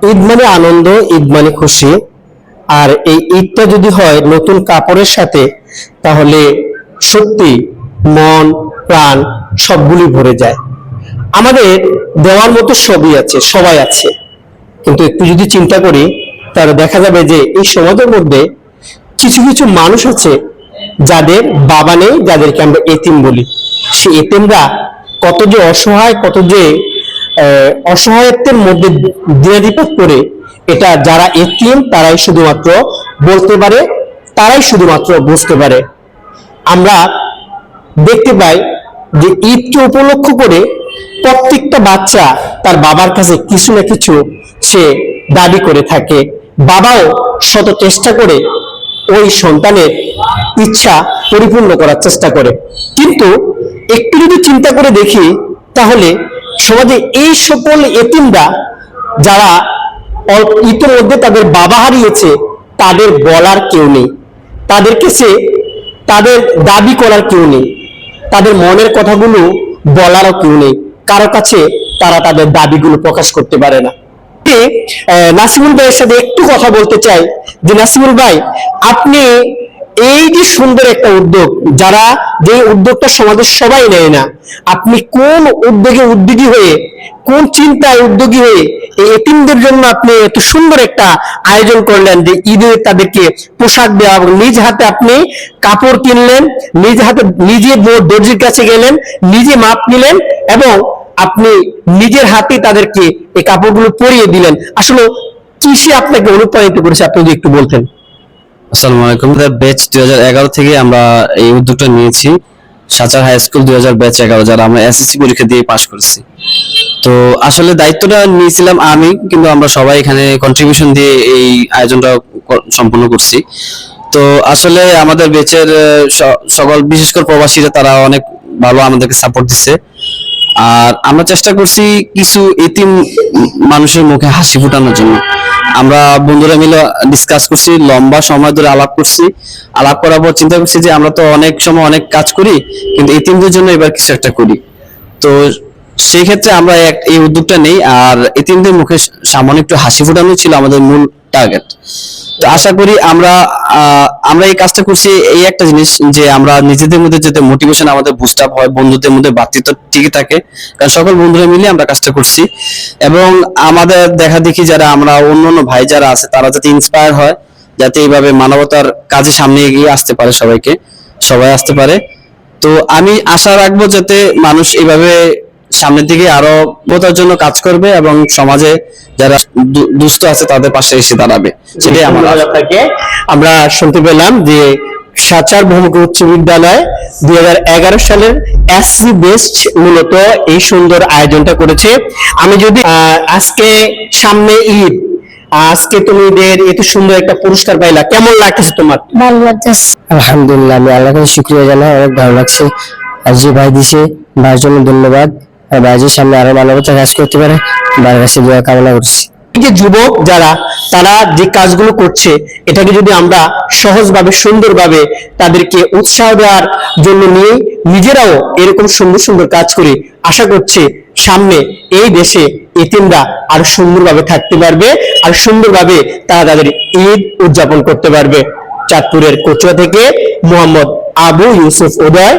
ঈদ মানে আনন্দ, ঈদ মানে খুশি। আর এই ঈদটা যদি হয় নতুন কাপড়ের সাথে, তাহলে সত্যি মন প্রাণ সবগুলি ভরে যায়। আমাদের দেওয়ার মতো সবই আছে, সবাই আছে, কিন্তু একটু যদি চিন্তা করি তাহলে দেখা যাবে যে এই সমাজের মধ্যে কিছু কিছু মানুষ আছে যাদের বাবা নেই, যাদেরকে আমরা এতিম বলি। সে এতিমরা কত যে অসহায়, কত যে অসহায়ত্বের মধ্যে দিনাতিপাত করে, এটা যারা এতিম তারাই শুধুমাত্র বলতে পারে, তারাই শুধুমাত্র বুঝতে পারে। আমরা দেখতে পাই যে ঈদকে উপলক্ষ করে প্রত্যেকটা বাচ্চা তার বাবার কাছে কিছু না কিছু সে দাবি করে থাকে। বাবাও শত চেষ্টা করে ওই সন্তানের ইচ্ছা পরিপূর্ণ করার চেষ্টা করে। কিন্তু একটু যদি চিন্তা করে দেখি তাহলে সমাজে এই সকল এতিমরা যারা ইতিমধ্যে তাদের বাবা হারিয়েছে, তাদের বলার কেউ নেই, তাদের কাছে তাদের দাবি করার কেউ নেই, তাদের মনের কথাগুলো বলারও কেউ নেই, কারো কাছে তারা তাদের দাবিগুলো প্রকাশ করতে পারে না। নাসিমুল ভাইয়ের সাথে একটু কথা বলতে চাই যে নাসিমুল ভাই, আপনি এই যে সুন্দর একটা উদ্যোগ, যারা যে উদ্যোগটা সমাজের সবাই নেয় না, আপনি কোন উদ্যোগে উদ্যোগী হয়ে, কোন চিন্তায় উদ্যোগী হয়ে এই এতিমদের জন্য আপনি এত সুন্দর একটা আয়োজন করলেন যে ঈদে তাদেরকে পোশাক দেওয়া, এবং নিজ হাতে আপনি কাপড় কিনলেন, নিজ হাতে নিজে দর্জির কাছে গেলেন, নিজে মাপ নিলেন এবং আপনি নিজের হাতে তাদেরকে এই কাপড়গুলো পরিয়ে দিলেন। আসলে কিসে আপনাকে অনুপ্রাণিত করেছে, আপনি যদি একটু বলতেন। আসসালামু আলাইকুম। ব্যাচ 2011 থেকে আমরা এই উদ্যোগটা নিয়েছি। সাচার হাই স্কুল 2000 ব্যাচ 11, যারা আমরা এসএসসি পরীক্ষা দিয়ে পাশ করেছি। তো আসলে দায়িত্বটা নিয়েছিলাম আমি, কিন্তু আমরা সবাই এখানে কন্ট্রিবিউশন দিয়ে এই আয়োজনটা সম্পূর্ণ করছি। তো আসলে আমাদের ব্যাচের সকল, বিশেষ করে প্রবাসীরা, তারা অনেক ভালো আমাদেরকে সাপোর্ট দিচ্ছে। আর আমরা চেষ্টা করছি কিছু এতিম মানুষের মুখে হাসি ফোটানোর জন্য। আমরা বন্ধুরা মিলে ডিসকাস করছি, লম্বা সময় ধরে আলাপ করছি। আলাপ করার পর চিন্তা করছি যে আমরা তো অনেক সময় অনেক কাজ করি, কিন্তু এতিমদের জন্য এবার কিছু একটা করি। তো সেই ক্ষেত্রে আমরা এই উদ্যোগটা নেই। আর এতিমদের মুখে সামান্য একটু হাসি ফোটানো ছিল আমাদের মূল টার্গেট। তো আশা করি আমরা এই কাজটা করছি এই একটা জিনিস, যে আমরা নিজেদের মধ্যে যাতে মোটিভেশন আমাদের বুস্ট আপ হয়, বন্ধুদের মধ্যে ভ্রাতৃত্ব টিকে থাকে, কারণ সকল বন্ধুরা মিলে আমরা কাজটা করছি। এবং আমাদের দেখা দেখি যারা আমরা অন্য ভাই যারা আছে, তারা যাতে ইন্সপায়ার হয়, যাতে এইভাবে মানবতার কাজে সামনে এগিয়ে আসতে পারে, সবাই আসতে পারে। তো আমি আশা রাখবো যাতে মানুষ এইভাবে সামনের দিকে আরো বোতার জন্য কাজ করবে এবং সমাজে যারা দুস্থ আছে তাদের পাশে এসে দাঁড়াবে, সেটাই আমার। আমরা শুনতে পেলাম যে সাচার বহুমুখী উচ্চ বিদ্যালয় 2011 সালের এসসি বেস্ট মূলত এই সুন্দর আয়োজনটা করেছে। আমি যদি আজকে সামনে ঈদ, আজকে তুমি এত সুন্দর একটা পুরস্কার পাইলা, কেমন লাগতেছে তোমার? ভালো লাগতেছে আলহামদুলিল্লাহ, আমি আল্লাহকে শুকরিয়া জানাই, অনেক ভালো লাগছে। আর যে ভাই দিছে, ভাইয়ের জন্য ধন্যবাদ। আর ভাই যে সামনে আরো মানবতা কাজ করতে পারে, ভাইয়ের কাছে দোয়া কামনা করছি। এই যে যুবক যারা, তারা যে কাজগুলো করছে, এটাকে যদি আমরা সহজভাবে সুন্দরভাবে তাদেরকে উৎসাহ দেওয়ার জন্য নিয়ে নিজেরাও এরকম সুন্দর সুন্দর কাজ করি, আশা করছি সামনে এই দেশে এতিমরা আরো সুন্দরভাবে থাকতে পারবে, আর সুন্দরভাবে তারা তাদের ঈদ উদযাপন করতে পারবে। চাঁদপুরের কচুয়া থেকে মোহাম্মদ আবু ইউসুফ উদয়।